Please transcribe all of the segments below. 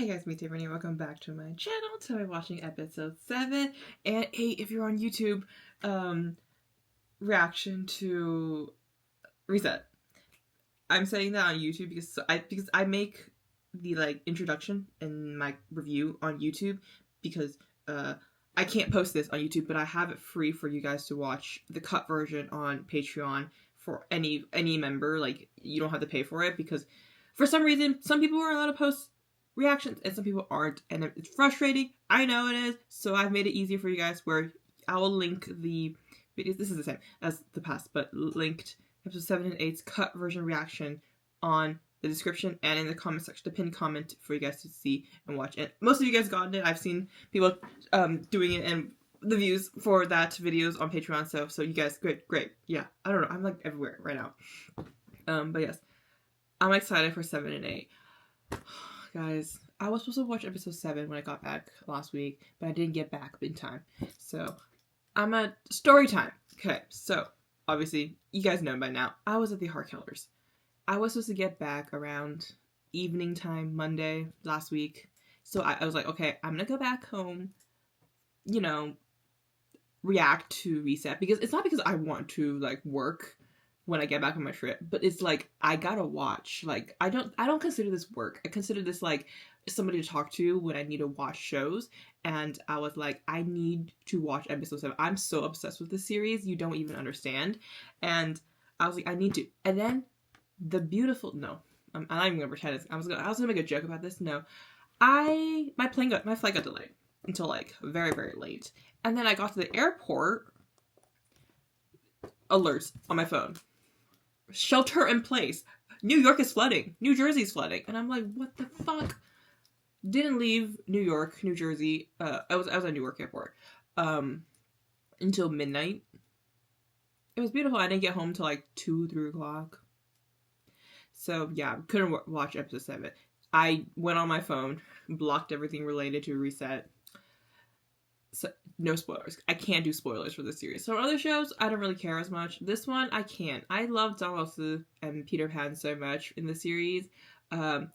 Hey guys, me Tiffany. Welcome back to my channel. Today we're watching episode 7 and 8 if you're on YouTube. Reaction to Reset. I'm saying that on YouTube because I make the introduction and my review on YouTube because I can't post this on YouTube, but I have it free for you guys to watch the cut version on Patreon for any member. Like, you don't have to pay for it because for some reason some people are allowed to post reactions and some people aren't, and it's frustrating. I know it is, so I've made it easier for you guys where I will link the videos. This is the same as the past, but linked episode 7 and 8's cut version reaction on the description and in the comment section, the pinned comment for you guys to see and watch. And most of you guys gotten it. I've seen people doing it, and the views for that videos on Patreon. So you guys, great. Yeah, I don't know. I'm like everywhere right now. But yes, I'm excited for 7 and 8. Guys, I was supposed to watch episode 7 when I got back last week, but I didn't get back in time. So I'm at story time. Okay, so obviously you guys know by now, I was at the Heart Killers. I was supposed to get back around evening time Monday last week. So I was like, okay, I'm gonna go back home, you know, react to Reset, because it's not because I want to like work when I get back on my trip, but it's like I gotta watch. Like, I don't consider this work. I consider this like somebody to talk to when I need to watch shows. And I was like, I need to watch episode 7. I'm so obsessed with this series, you don't even understand. And I was like, I need to. And then the beautiful I'm not even gonna pretend I was gonna make a joke about this. No, my flight got delayed until like very, very late. And then I got to the airport, alerts on my phone. Shelter in place. New York is flooding. New Jersey's flooding. And I'm like, what the fuck? Didn't leave New York, New Jersey. I was at Newark Airport until midnight. It was beautiful. I didn't get home till like 3 o'clock. So yeah, couldn't watch episode 7. I went on my phone, blocked everything related to Reset. So, no spoilers. I can't do spoilers for this series. So other shows, I don't really care as much. This one, I can't. I love Donald and Peter Pan so much in the series. It's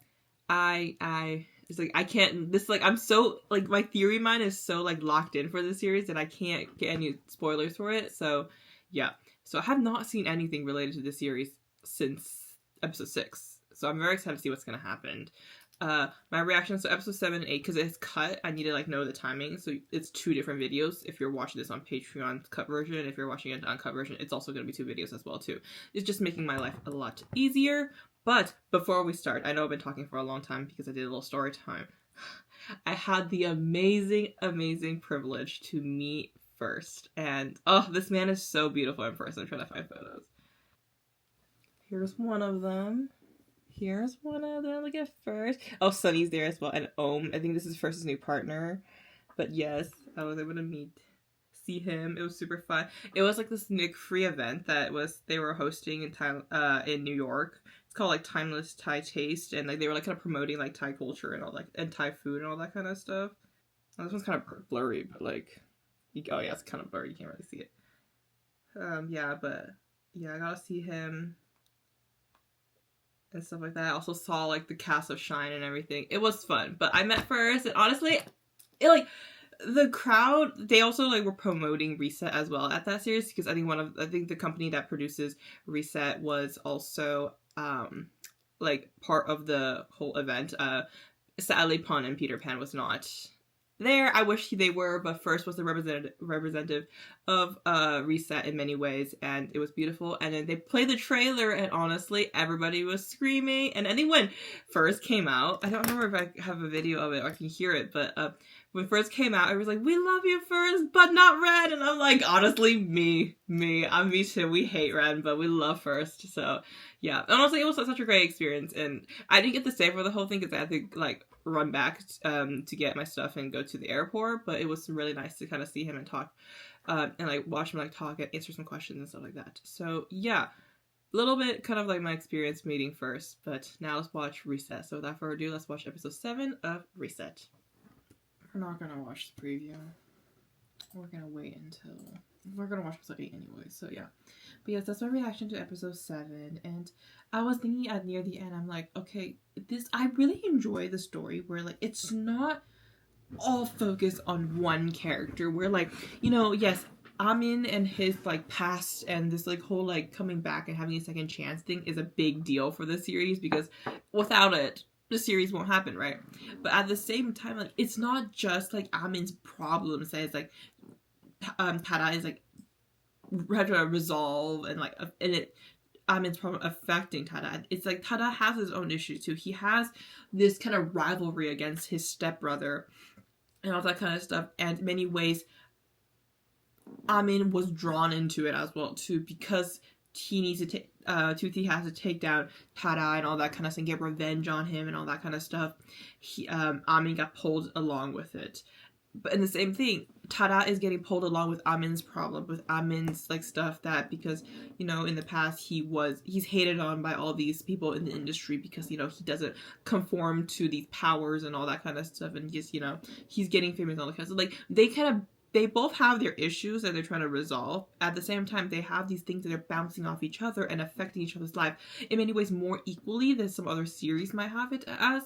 like I can't. This like I'm so like my theory mind is so like locked in for this series that I can't get any spoilers for it. So yeah. So I have not seen anything related to this series since episode 6. So I'm very excited to see what's gonna happen. My reactions to episode 7 and 8, because it's cut, I need to like know the timing, so it's 2 different videos. If you're watching this on Patreon cut version, if you're watching it on uncut version, it's also going to be 2 videos as well too. It's just making my life a lot easier. But before we start, I know I've been talking for a long time because I did a little story time. I had the amazing privilege to meet First, and oh, this man is so beautiful in person. I'm trying to find photos. Here's one of them. Look at First. Oh, Sunny's there as well, and Ohm. I think this is First's new partner. But yes, I was able to see him. It was super fun. It was like this Nick Free event that they were hosting in New York. It's called like Timeless Thai Taste, and like they were like kind of promoting like Thai culture and all that, and Thai food and all that kind of stuff. Oh, this one's kind of blurry, but like, oh yeah, it's kind of blurry. You can't really see it. Yeah, I got to see him and stuff like that. I also saw like the cast of Shine and everything. It was fun, but I met First, and honestly, the crowd, they also like were promoting Reset as well at that series, because I think the company that produces Reset was also like part of the whole event. Sadly, Pun and Peter Pan was not there. I wish they were, but First was the representative of Reset in many ways, and it was beautiful. And then they played the trailer, and honestly, everybody was screaming. And then when First came out, I don't remember if I have a video of it or I can hear it, but when First came out, it was like, "We love you, First, but not Red." And I'm like, honestly, me too. We hate Red, but we love First. So yeah, honestly, it was such a great experience, and I didn't get to stay for the whole thing because I had to like run back to get my stuff and go to the airport. But it was really nice to kind of see him and talk, and like watch him like talk and answer some questions and stuff like that. So yeah, a little bit kind of like my experience meeting First. But now let's watch Reset. So without further ado, let's watch episode 7 of Reset. We're not gonna watch the preview. We're gonna wait until we're gonna watch episode 8 anyway, so yeah. But yes, that's my reaction to episode 7, and I was thinking at near the end, I'm like, okay, I really enjoy the story where, like, it's not all focused on one character, where, like, you know, yes, Amin and his, like, past and this, like, whole, like, coming back and having a second chance thing is a big deal for the series, because without it, the series won't happen, right? But at the same time, like, it's not just, like, Amin's problems that is, like, Thada is, like, had to resolve, and, like, and it Amin's problem affecting Thada. It's like Thada has his own issues too. He has this kind of rivalry against his stepbrother and all that kind of stuff, and in many ways Amin was drawn into it as well too, because he needs to take Tuti has to take down Thada and all that kind of stuff, get revenge on him and all that kind of stuff. Amin got pulled along with it. But in the same thing, Thada is getting pulled along with Amin's problem, with Amin's, like, stuff that, because, you know, in the past he's hated on by all these people in the industry because, you know, he doesn't conform to these powers and all that kind of stuff, and just, you know, he's getting famous and all that kind of stuff. Like, they both have their issues that they're trying to resolve. At the same time, they have these things that are bouncing off each other and affecting each other's life in many ways more equally than some other series might have it as.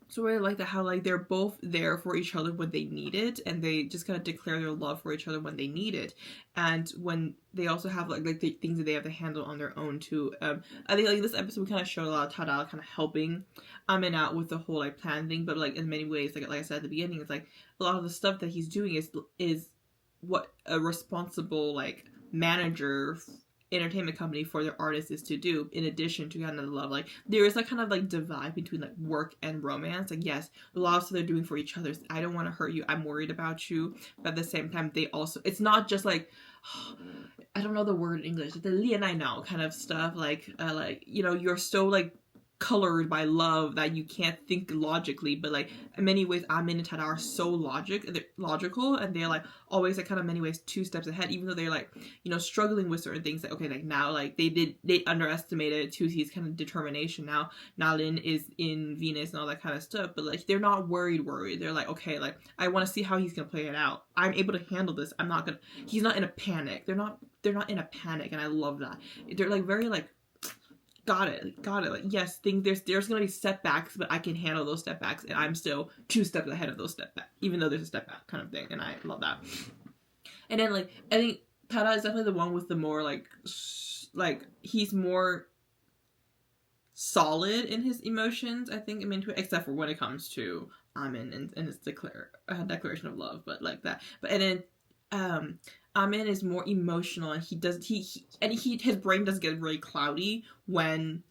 So I like that, how, like, they're both there for each other when they need it, and they just kind of declare their love for each other when they need it, and when they also have like the things that they have to handle on their own too. I think, like, this episode kind of showed a lot of Thada kind of helping Amin out with the whole, like, plan thing, but, like, in many ways, like I said at the beginning, it's like a lot of the stuff that he's doing is what a responsible, like, manager entertainment company for their artists is to do, in addition to kind of love. Like, there is, like, kind of, like, divide between, like, work and romance. Like, yes, a lot of stuff they're doing for each other. I don't want to hurt you, I'm worried about you, but at the same time, they also, it's not just like, I don't know the word in English, the 恋爱脑 kind of stuff, like, you know, you're so, like, colored by love that you can't think logically, but, like, in many ways Amin and Thada are so logical, and they're, like, always, like, kind of many ways 2 steps ahead, even though they're, like, you know, struggling with certain things. That, okay, like, now, like, they underestimated Tuti's kind of determination. Now Nalin is in Venus and all that kind of stuff, but, like, they're not worried. They're like, okay, like, I want to see how he's gonna play it out. I'm able to handle this. He's not in a panic. They're not in a panic, and I love that. They're, like, very, like, got it. Like, yes, there's gonna be setbacks, but I can handle those setbacks, and I'm still 2 steps ahead of those setbacks, even though there's a step back kind of thing, and I love that. And then, like, I think Thada is definitely the one with the more, like, he's more solid in his emotions, I think, except for when it comes to Amin and his declaration of love, but like that. But and then Amin is more emotional, and his brain does get really cloudy when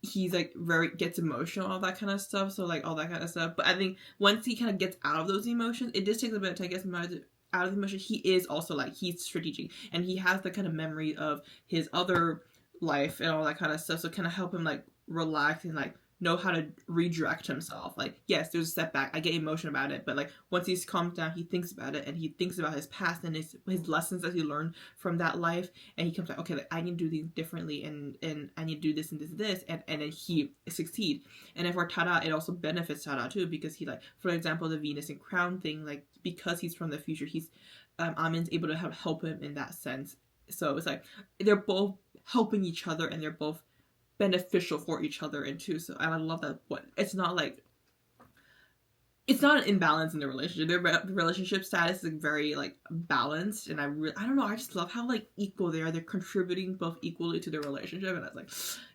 he's, like, gets emotional, all that kind of stuff. So, like, all that kind of stuff. But I think once he kind of gets out of those emotions, it just takes a bit to get him out of the emotion. He is also, like, he's strategic, and he has the kind of memory of his other life and all that kind of stuff. So kind of help him, like, relax and, like, know how to redirect himself. Like, yes, there's a setback, I get emotion about it, but, like, once he's calmed down, he thinks about it, and he thinks about his past and his lessons that he learned from that life, and he comes like, okay, like, I need to do things differently, and I need to do this and this, and then he succeed. And then for Thada, it also benefits Thada too, because he, like, for example, the Venus and Crown thing, like, because he's from the future, he's Amin's able to help him in that sense. So it's like they're both helping each other, and they're both beneficial for each other, and too. So, and I love that. It's not an imbalance in the relationship. Their relationship status is, like, very, like, balanced, and I don't know, I just love how, like, equal they are. They're contributing both equally to their relationship, and I was like,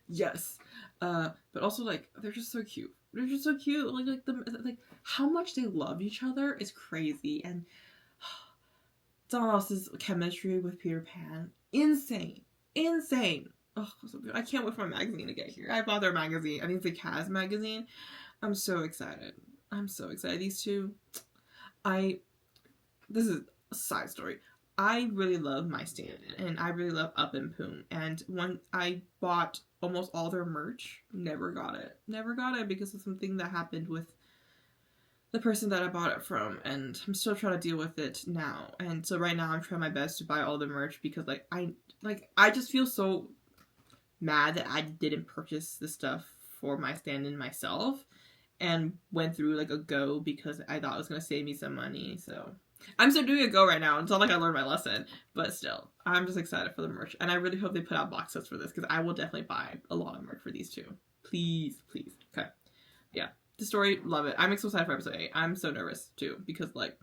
yes. But also, like, they're just so cute. Like how much they love each other is crazy, and someone else's chemistry with Peter Pan, insane. Oh, so good. I can't wait for my magazine to get here. I bought their magazine. I think it's the Kaz magazine. I'm so excited. These two, this is a side story. I really love My Stand-In, and I really love Up and Poom. And when I bought almost all their merch, never got it because of something that happened with the person that I bought it from, and I'm still trying to deal with it now. And so right now I'm trying my best to buy all the merch, because, like, I just feel so mad that I didn't purchase the stuff for My Stand-In myself, and went through, like, a go, because I thought it was going to save me some money. So I'm still doing a go right now. It's not like I learned my lesson, but still, I'm just excited for the merch, and I really hope they put out box sets for this because I will definitely buy a lot of merch for these two. Please, please. Okay, yeah. The story, love it. I'm so excited for episode 8. I'm so nervous too because like,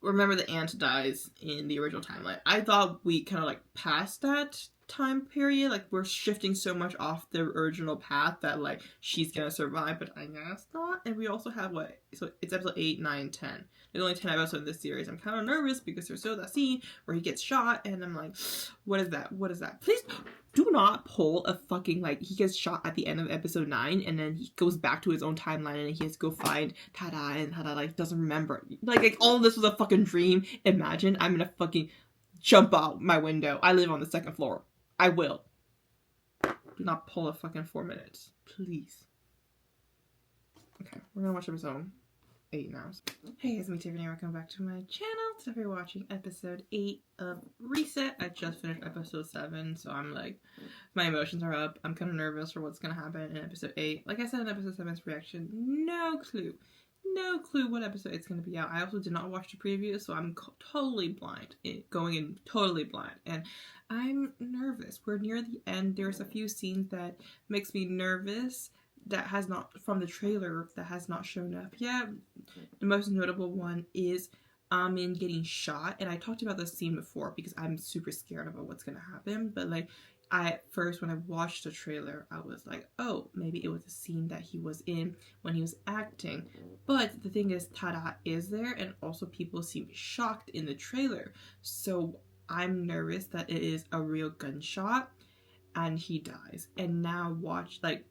remember the aunt dies in the original timeline. I thought we kind of like passed that time period, like we're shifting so much off the original path that like she's gonna survive, but I guess not. And we also have what, so it's episode 8, 9, 10. There's only 10 episodes in this series. I'm kind of nervous because there's still that scene where he gets shot and I'm like, what is that? What is that? Please do not pull a fucking, like, he gets shot at the end of episode 9 and then he goes back to his own timeline and he has to go find Thada and Thada like doesn't remember. Like all of this was a fucking dream. Imagine I'm gonna fucking jump out my window. I live on the 2nd floor. I will. Do not pull a fucking 4 minutes. Please. Okay, we're gonna watch episode 8 now. Hey, it's me Tiffany. Welcome back to my channel. Today we're watching episode 8 of Reset. I just finished episode 7, so I'm like, my emotions are up. I'm kind of nervous for what's gonna happen in episode 8. Like I said in episode 7's reaction, no clue. No clue what episode it's going to be out. I also did not watch the preview, so I'm totally blind. Going in totally blind. And I'm nervous. We're near the end. There's a few scenes that makes me nervous that has not, from the trailer, that has not shown up yet. The most notable one is Armin getting shot. And I talked about this scene before because I'm super scared about what's going to happen. But like, at first, when I watched the trailer, I was like, oh, maybe it was a scene that he was in when he was acting. But the thing is, Thada is there, and also people seem shocked in the trailer. So I'm nervous that it is a real gunshot, and he dies. And now watch, like,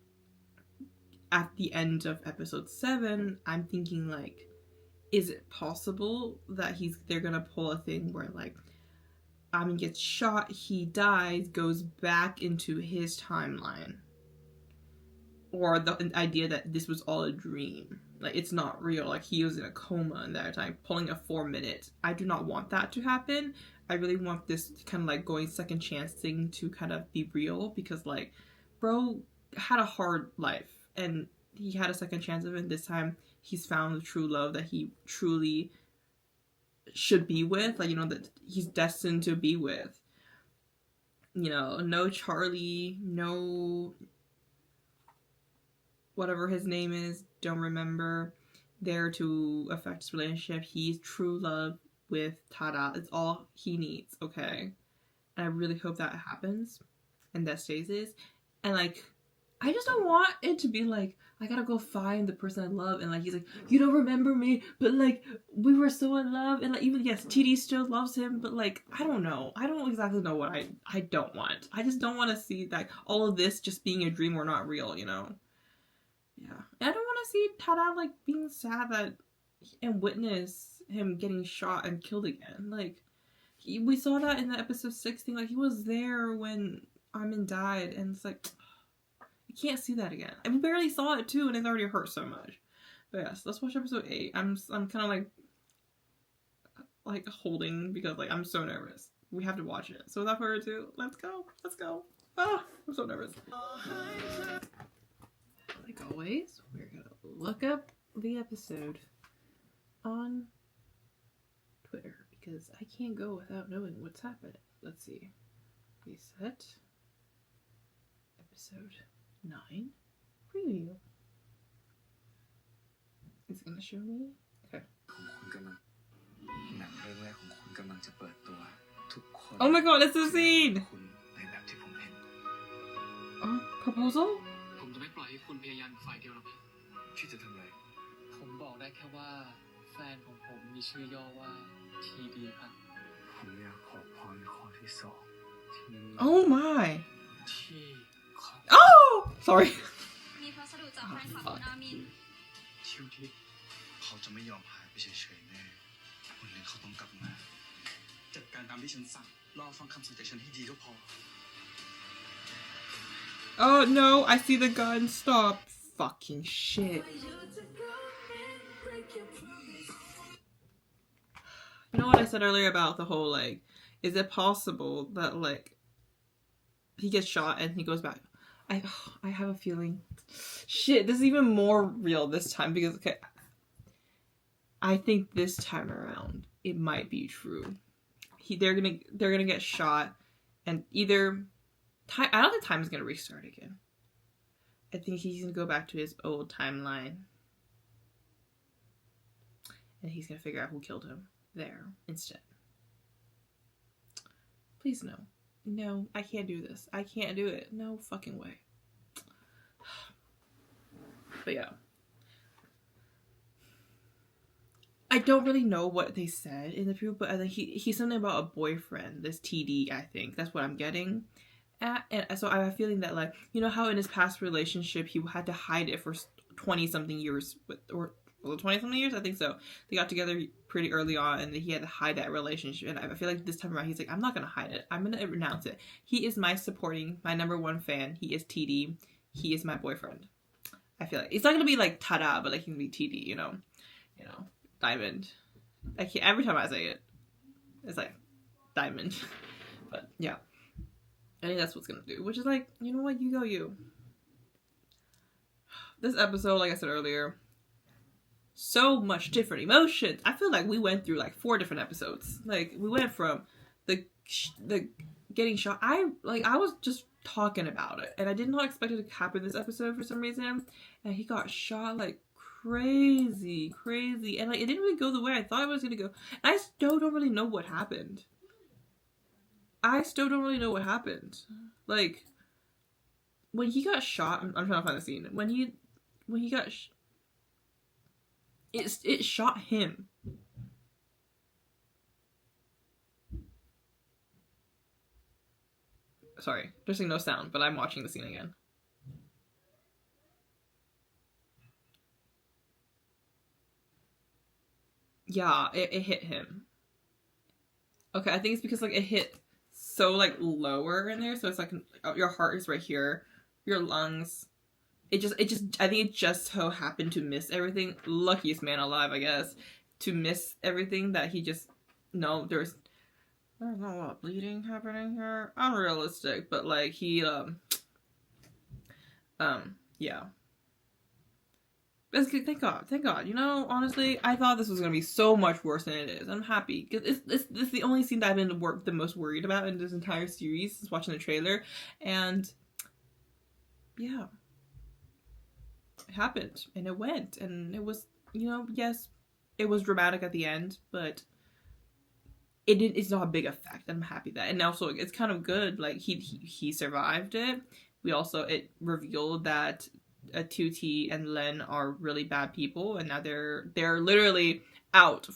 at the end of episode 7, I'm thinking, like, is it possible that they're gonna pull a thing where, like, Armin gets shot, he dies, goes back into his timeline. Or the idea that this was all a dream. Like, it's not real. Like, he was in a coma in that time, pulling a 4 minutes. I do not want that to happen. I really want this kind of, like, going second chance thing to kind of be real. Because, like, bro had a hard life. And he had a second chance of it. This time, he's found the true love that he truly should be with, like, you know, that he's destined to be with. You know, no Charlie, no whatever his name is, don't remember, there to affect his relationship. He's true love with Thada. It's all he needs, okay? And I really hope that happens and that stays this. And like, I just don't want it to be like, I gotta go find the person I love, and like he's like, you don't remember me, but like we were so in love, and like even yes, TD still loves him, but like I don't know. I don't exactly know what I don't want. I just don't want to see like all of this just being a dream or not real, you know? Yeah, and I don't want to see Thada like being sad that and witness him getting shot and killed again. Like we saw that in the episode 6 thing. Like he was there when Armin died, and it's like, can't see that again. And we barely saw it too, and it already hurt so much. But yes, let's watch episode 8. I'm kind of like holding because like I'm so nervous. We have to watch it. So without further ado, let's go. Let's go. Ah, I'm so nervous. Like always, we're gonna look up the episode on Twitter because I can't go without knowing what's happening. Let's see. Reset. Episode 9 preview. Is it gonna show me? Okay. Oh my god, it's the scene! Oh, proposal? Oh my! Oh! Sorry. Oh, oh no, I see the gun. Stop. Fucking shit. You know what I said earlier about the whole, like, is it possible that, like, he gets shot and he goes back? I have a feeling. Shit, this is even more real this time because, okay, I think this time around it might be true. They're gonna get shot, and either I don't think time is gonna restart again. I think he's gonna go back to his old timeline, and he's gonna figure out who killed him there instead. Please no. No, I can't do this. I can't do it. No fucking way. But yeah. I don't really know what they said in the preview, but I think he's something about a boyfriend. This TD, I think. That's what I'm getting at. And so I have a feeling that, like, you know how in his past relationship he had to hide it for 20-something years, or 20-something years? I think so. They got together pretty early on, and he had to hide that relationship. And I feel like this time around, he's like, I'm not going to hide it. I'm going to renounce it. He is my number one fan. He is TD. He is my boyfriend. I feel like it's not going to be like Thada, but like he can be TD, you know, Diamond. I can't, every time I say it, it's like Diamond. But yeah, I think that's what's going to do, which is like, you know what, you go you. This episode, like I said earlier, so much different emotions. I feel like we went through like 4 different episodes. Like we went from the getting shot. I was just talking about it, and I did not expect it to happen this episode for some reason. And he got shot like crazy, and like it didn't really go the way I thought it was gonna go. And I still don't really know what happened. Like when he got shot, I'm trying to find the scene. When he got it shot him. Sorry, there's no sound, but I'm watching the scene again. Yeah, it hit him. Okay, I think it's because like it hit so like lower in there, so it's like your heart is right here, your lungs. I think it just so happened to miss everything. Luckiest man alive, I guess, to miss everything that he just there's not a lot of bleeding happening here. Unrealistic, but like he yeah. That's good. Thank God. You know, honestly, I thought this was gonna be so much worse than it is. I'm happy because it's the only scene that I've been the most worried about in this entire series since watching the trailer, and yeah, it happened and it went, and it was, you know, yes, it was dramatic at the end, but it's not a big effect. I'm happy that, and also it's kind of good. Like he survived it. It revealed that Tuti and Len are really bad people, and now they're literally out.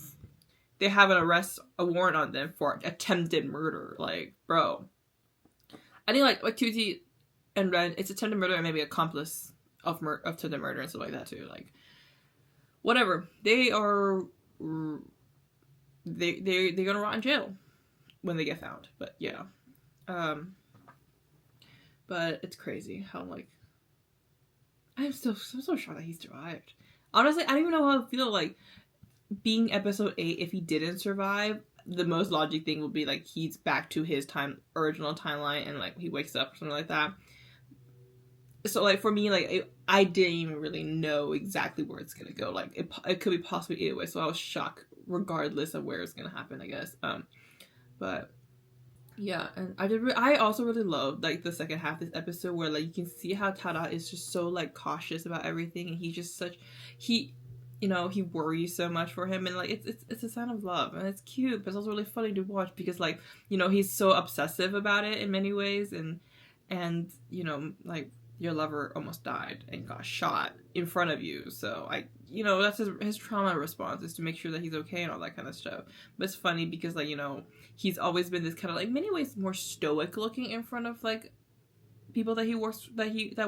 They have a warrant on them for attempted murder. Like, bro, I think like Tuti and Ren, it's attempted murder and maybe accomplice of attempted murder and stuff like that too. Like, whatever, they're gonna rot in jail when they get found. But yeah, but it's crazy how like I'm so shocked that he survived. Honestly, I don't even know how to feel like being episode 8. If he didn't survive, the most logic thing would be like he's back to his original timeline, and like he wakes up or something like that. So like for me, like I didn't even really know exactly where it's gonna go. Like it could be possibly either way. So I was shocked regardless of where it's gonna happen, I guess. But yeah, and I also really loved like the second half of this episode where like you can see how Thada is just so like cautious about everything, and he's just he worries so much for him, and like it's a sign of love, and it's cute, but it's also really funny to watch because like, you know, he's so obsessive about it in many ways, and you know, like your lover almost died and got shot in front of you, so that's his trauma response, is to make sure that he's okay and all that kind of stuff. But it's funny because like, you know, he's always been this kind of like many ways more stoic looking in front of like people that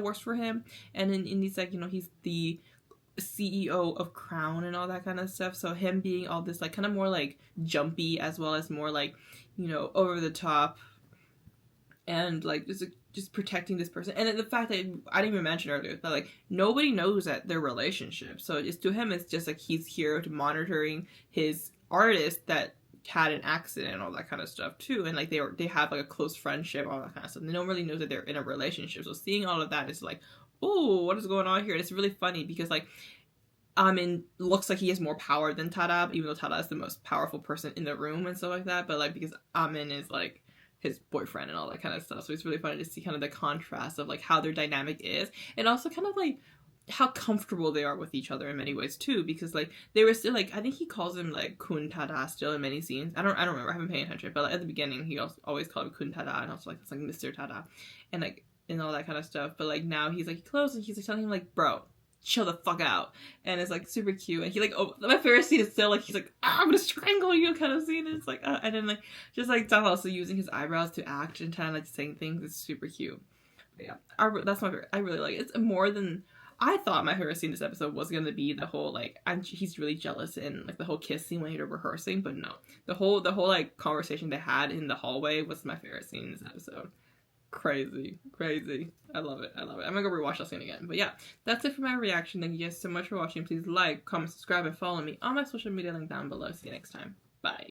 works for him, and in these like, you know, he's the CEO of Crown and all that kind of stuff, so him being all this like kind of more like jumpy as well as more like, you know, over the top, and like just protecting this person, and the fact that I didn't even mention earlier that like nobody knows that their relationship, so it's to him it's just like he's here to monitoring his artist that had an accident and all that kind of stuff too, and like they have like a close friendship, all that kind of stuff. They don't really know that they're in a relationship, so seeing all of that is like, oh, what is going on here? And it's really funny because like Amin looks like he has more power than Thada, even though Thada is the most powerful person in the room and stuff like that. But like because Amin is like his boyfriend and all that kind of stuff, so it's really funny to see kind of the contrast of like how their dynamic is, and also kind of like how comfortable they are with each other in many ways too, because like they were still like, I think he calls him like Kun Thada still in many scenes. I don't remember, I haven't paid attention, but like, at the beginning he also always called him Kun Thada, and also like it's like Mr. Thada and like and all that kind of stuff. But like now he's like close and he's like telling him like, bro, chill the fuck out, and it's like super cute. And he like, oh, my favorite scene is still like he's like, I'm gonna strangle you kind of scene, and it's like and then like just like Thada also using his eyebrows to act and kind of like saying things. It's super cute. But yeah, that's my favorite. I really like it. It's more than I thought. My favorite scene this episode was gonna be the whole like he's really jealous and like the whole kiss scene when they're rehearsing, but no, the whole like conversation they had in the hallway was my favorite scene in this episode. Crazy. I love it. I'm gonna go rewatch that scene again. But yeah, that's it for my reaction. Thank you guys so much for watching. Please like, comment, subscribe, and follow me on my social media link down below. See you next time. Bye.